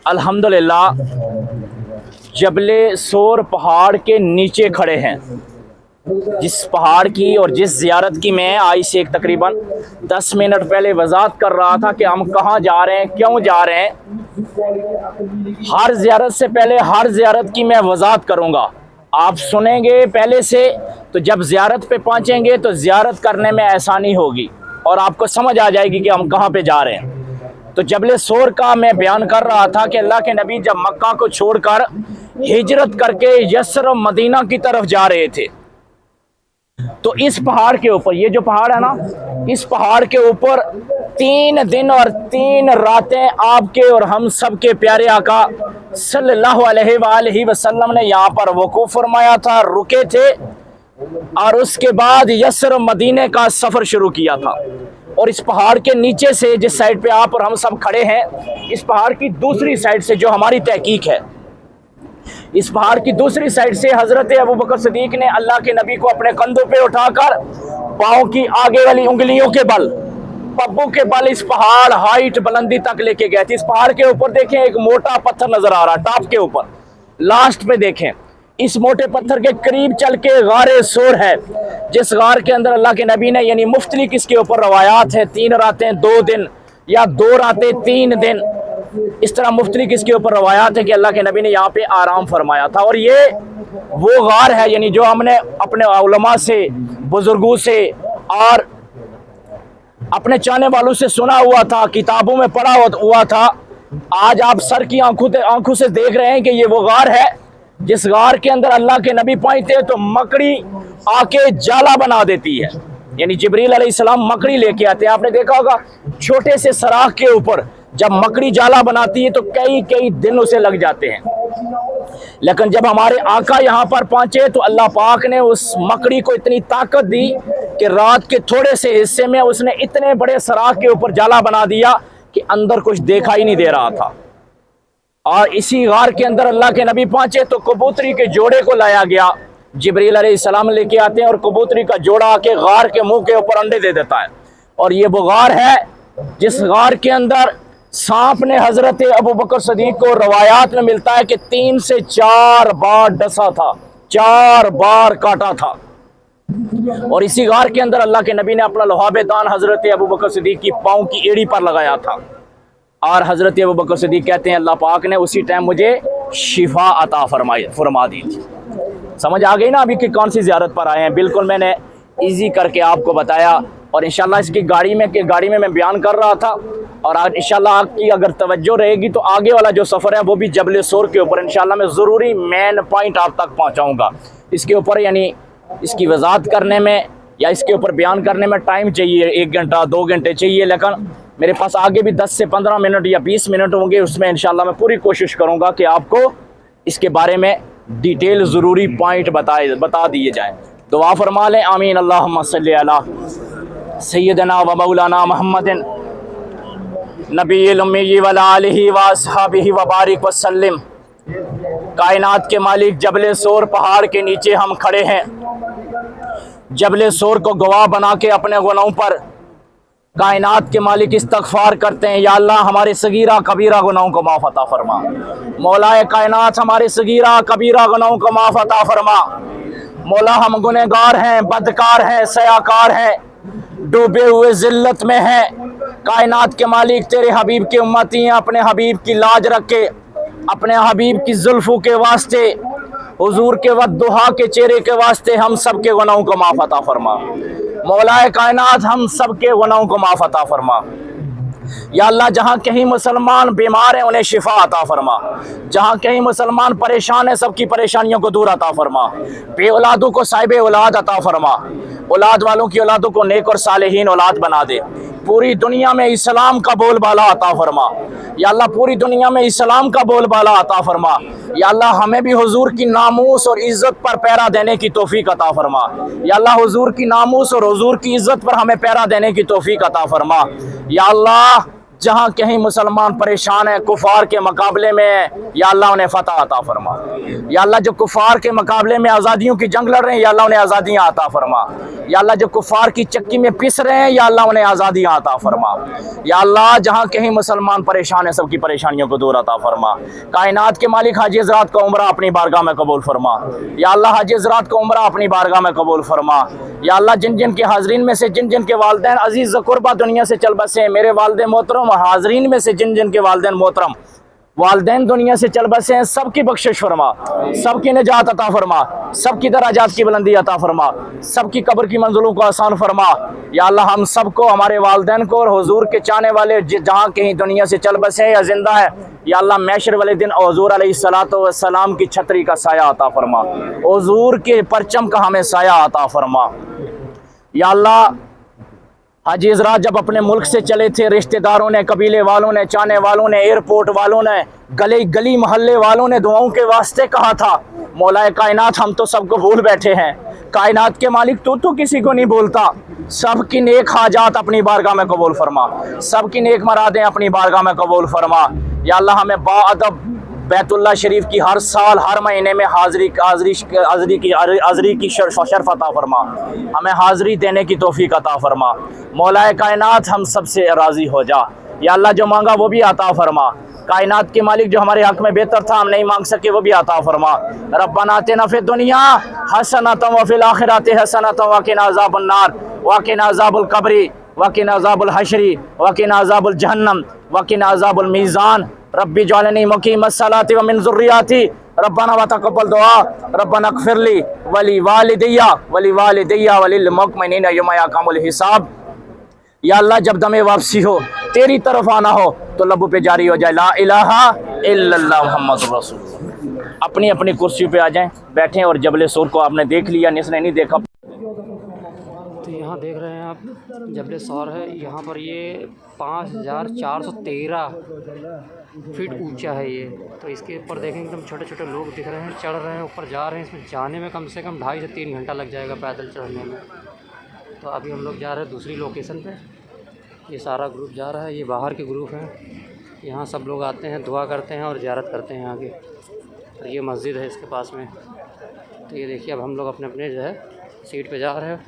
अल्हम्दुलिल्लाह जबले सोर पहाड़ के नीचे खड़े हैं। जिस पहाड़ की और जिस ज़ियारत की मैं आज से एक तकरीबन 10 मिनट पहले वजाहत कर रहा था कि हम कहाँ जा रहे हैं, क्यों जा रहे हैं। हर ज़ियारत से पहले हर ज़ियारत की मैं वजाहत करूँगा, आप सुनेंगे पहले से। तो जब ज़ियारत पे पहुँचेंगे तो ज़ियारत करने में आसानी होगी और आपको समझ आ जाएगी कि हम कहाँ पे जा रहे हैं। तो जबले सोर का मैं बयान कर रहा था कि अल्लाह के नबी जब मक्का को छोड़कर हिजरत करके यसर मदीना की तरफ जा रहे थे, तो इस पहाड़ के ऊपर, ये जो पहाड़ है ना, इस पहाड़ के ऊपर 3 दिन और 3 रातें आपके और हम सब के प्यारे आका सल्लल्लाहु अलैहि वसल्लम ने यहाँ पर वक़ूफ़ फरमाया था, रुके थे और उसके बाद यसर मदीने का सफ़र शुरू किया था। और इस पहाड़ के नीचे से जिस साइड पे आप और हम सब खड़े हैं, इस पहाड़ की दूसरी साइड से जो हमारी तहकीक है, इस पहाड़ की दूसरी साइड से हज़रत अबू बकर सिद्दीक ने अल्लाह के नबी को अपने कंधों पे उठाकर पाँव की आगे वाली उंगलियों के बल, पब्बों के बल इस पहाड़ हाइट बुलंदी तक लेके गए थे। इस पहाड़ के ऊपर देखें एक मोटा पत्थर नजर आ रहा, टॉप के ऊपर लास्ट पे देखें, इस मोटे पत्थर के करीब चल के गारे सोर है, जिस गार के अंदर अल्लाह के नबी ने, यानी मुख्तलिफ इसके ऊपर रवायात है, 3 रातें 2 दिन या 2 रातें 3 दिन, इस तरह मुख्तलिफ इसके ऊपर रवायात है कि अल्लाह के नबी ने यहाँ पे आराम फरमाया था। और ये वो गार है, यानी जो हमने अपने उलमा से, बुजुर्गों से और अपने चाहने वालों से सुना हुआ था, किताबों में पढ़ा हुआ था। आज आप सर की आंखों से देख रहे हैं कि ये वो गार है जिस गार के अंदर अल्लाह के नबी पहुंचते तो मकड़ी आके जाला बना देती है, यानी जिब्रील अलैहिस्सलाम मकड़ी लेके आते हैं। आपने देखा होगा छोटे से सराख के ऊपर जब मकड़ी जाला बनाती है तो कई दिन उसे लग जाते हैं, लेकिन जब हमारे आका यहाँ पर पहुंचे तो अल्लाह पाक ने उस मकड़ी को इतनी ताकत दी कि रात के थोड़े से हिस्से में उसने इतने बड़े सराख के ऊपर जाला बना दिया कि अंदर कुछ देखा ही नहीं दे रहा था। और इसी गार के अंदर अल्लाह के नबी पहुंचे तो कबूतरी के जोड़े को लाया गया, जिब्रील अलैहिस्सलाम लेके आते हैं और कबूतरी का जोड़ा आके गार के मुंह के ऊपर अंडे दे देता है। और ये वो गार है जिस गार के अंदर सांप ने हजरत अबू बकर सिद्दीक को रवायात में मिलता है कि 3 से 4 बार डसा था, 4 बार काटा था। और इसी गार के अंदर अल्लाह के नबी ने अपना लुहाब दान हजरत अबू बकर सिद्दीक की पाँव की एड़ी पर लगाया था। और हजरत अबू बकर सिद्दीक कहते हैं अल्लाह पाक ने उसी टाइम मुझे शिफा अता फरमा दी थी। समझ आ गई ना अभी कि कौन सी ज़ियारत पर आए हैं। बिल्कुल मैंने इजी करके आपको बताया और इंशाल्लाह इसकी गाड़ी में मैं बयान कर रहा था। और आज इंशाल्लाह आपकी अगर तवज्जो रहेगी तो आगे वाला जो सफ़र है वो भी जबल सोर के ऊपर इंशाल्लाह मैं ज़रूरी मेन पॉइंट आप तक पहुँचाऊँगा। इसके ऊपर यानी इसकी वजाहत करने में या इसके ऊपर बयान करने में टाइम चाहिए, 1 घंटा 2 घंटे चाहिए, लेकिन मेरे पास आगे भी 10 से 15 मिनट या 20 मिनट होंगे। उसमें इंशाल्लाह मैं पूरी कोशिश करूँगा कि आपको इसके बारे में डिटेल ज़रूरी पॉइंट बता दिए जाएँ। दुआ फरमा लें, आमीन। अल्लाहुम्मा सल्ली अला सय्यदना व मौलाना मुहम्मदिन नबील उम्मी व आलिहि व अस्हाबिहि व बारिक व सल्लिम। कायनात के मालिक जबल सोर पहाड़ के नीचे हम खड़े हैं। जबल सोर को गवाह बना के अपने गुनाहों पर कायनात के मालिक इस्तगफार करते हैं, या अल्लाह हमारे सगीरा कबीरा गुनाहों को माफ़ अता फरमा। मौलाए कायनात हमारे सगीरा कबीरा गुनाहों को माफ़ अता फरमा। मौला हम गुनहगार हैं, बदकार हैं, सयाकार हैं, डूबे हुए ज़िल्लत में हैं। कायनात के मालिक तेरे हबीब के उम्मती हैं, अपने हबीब की लाज रख के, अपने हबीब की जुल्फ़ों के वास्ते, हुजूर के वद्दुहा के चेहरे के वास्ते हम सब के गुनाहों को माफ़ अता फरमा। मौलाए कायनात हम सब के गुनाहों को माफ़ अता फरमा। या अल्लाह जहाँ कहीं मुसलमान बीमार हैं उन्हें शिफा अता फरमा, जहाँ कहीं मुसलमान परेशान हैं सबकी परेशानियों को दूर अता फरमा। बे औलादों को साहिब औलाद अता फरमा, औलाद वालों की औलादों को नेक और सालेहीन औलाद बना दे। पूरी दुनिया में इस्लाम का बोलबाला अता फरमा। या अल्लाह पूरी दुनिया में इस्लाम का बोलबाला अता फरमा। या अल्लाह हमें भी हुजूर की नामूस और इज़्ज़त पर पैरा देने की तौफीक अता फरमा। या अल्लाह हुजूर की नामूस और हुजूर की इज़्ज़त पर हमें पैरा देने की तौफीक अता फरमा। या अल्लाह जहाँ कहीं मुसलमान परेशान है, कुफार के मुकाबले में है, या अल्लाह उन्हें फतह अता फरमा। या अल्लाह जो कुफार के मुकाबले में आज़ादियों की जंग लड़ रहे हैं, या अल्लाह उन्हें आज़ादियाँ अता फरमा। या अल्लाह जो कुफार की चक्की में पिस रहे हैं, या अल्लाह उन्हें आज़ादियाँ अता फरमा। या अल्लाह जहाँ कहीं मुसलमान परेशान है, सबकी परेशानियों को दूर अता फरमा। कायनात के मालिक हाजी हज़रात को उम्रा अपनी बारगाह में कबूल फरमा। या अल्लाह हाजी हज़रात को उम्रा अपनी बारगाह में कबूल फरमा। या अल्लाह जिन जिन के हाजरीन में से जिन जिन के वालिदैन अजीज़ क़ुरबा दुनिया से चल बसे, मेरे वालिदैन मोहतरम हाजरीन में से जिन जिन के वालिदैन मोहतरम वालिदैन दुनिया से चल बसे हैं, सबकी बख्शिश फरमा, सबकी निजात अता फरमा, सबकी दराजात की बुलंदी अता फरमा, सबकी कब्र की मंजिलों को आसान फरमा। या अल्लाह हम सबको, हमारे वालिदैन को और हुजूर के चाहने वाले जहाँ कहीं दुनिया से चल बसे हैं या जिंदा है, या अल्लाह मैशर वाले दिन हुजूर अलैहिस्सलातु वस्सलाम की छतरी का साया अता फरमा, हुजूर के परचम का हमें साया अता फरमा। या अल्लाह हाजी हज़रात जब अपने मुल्क से चले थे, रिश्तेदारों ने, कबीले वालों ने, चाहने वालों ने, एयरपोर्ट वालों ने, गली गली मोहल्ले वालों ने दुआओं के वास्ते कहा था, मौलाए कायनात हम तो सबको भूल बैठे हैं, कायनात के मालिक तू तो किसी को नहीं भूलता, सबकी नेक हाजात अपनी बारगाह में कबूल फरमा, सबकी नेक मरादें अपनी बारगाह में कबूल फरमा। या अल्लाह हमें बाअदब बैतुल्लाह शरीफ की हर साल हर महीने में हाज़री की शर्फ अता फरमा, हमें हाज़री देने की तौफीक अता फरमा। मौलाए कायनात हम सबसे राज़ी हो जा। या अल्लाह जो मांगा वो भी अता फरमा। कायनात के मालिक जो हमारे हक़ में बेहतर था हम नहीं मांग सके वो भी अता फरमा। रब्बना आतिना फिद दुनिया हसनतन व फिल आखिरति हसनतन व क़िना अज़ाबन्नार व क़िना अज़ाबुल क़ब्रि व क़िना अज़ाबुल हश्रि व क़िना अज़ाबुल जहन्नम व क़िना अज़ाबुल मीज़ान। रब्बी जअलनी मुक़ीमस्सलाति व मिन ज़ुर्रिय्यती रब्बना व तक़ब्बल दुआ रब्बना इग़फ़िरली वली वालिदैया वलिल मुमिनीना यौमा यक़ूमुल हिसाब। या अल्लाह जब दमे वापसी हो, तेरी तरफ आना हो, तो लबों पे जारी हो जाए ला इलाहा इल्लल्लाह मुहम्मदुर रसूलुल्लाह। अपनी अपनी कुर्सी पे आ जाएं, बैठें। और जबल सूर को आपने देख लिया, जिसने नहीं देखा। तो यहाँ देख रहे हैं आप जबल सौर है। यहाँ पर ये 5413 फीट ऊंचा है ये। तो इसके ऊपर देखें एकदम छोटे छोटे लोग दिख रहे हैं, चढ़ रहे हैं, ऊपर जा रहे हैं। इसमें जाने में कम से कम 2.5 से 3 घंटा लग जाएगा पैदल चढ़ने में। तो अभी हम लोग जा रहे हैं दूसरी लोकेशन पे। ये सारा ग्रुप जा रहा है, ये बाहर के ग्रुप हैं। यहाँ सब लोग आते हैं, दुआ करते हैं और ज़ियारत करते हैं आगे। और ये मस्जिद है इसके पास में। तो ये देखिए अब हम लोग अपने अपने जो है सीट पे जा रहे हैं।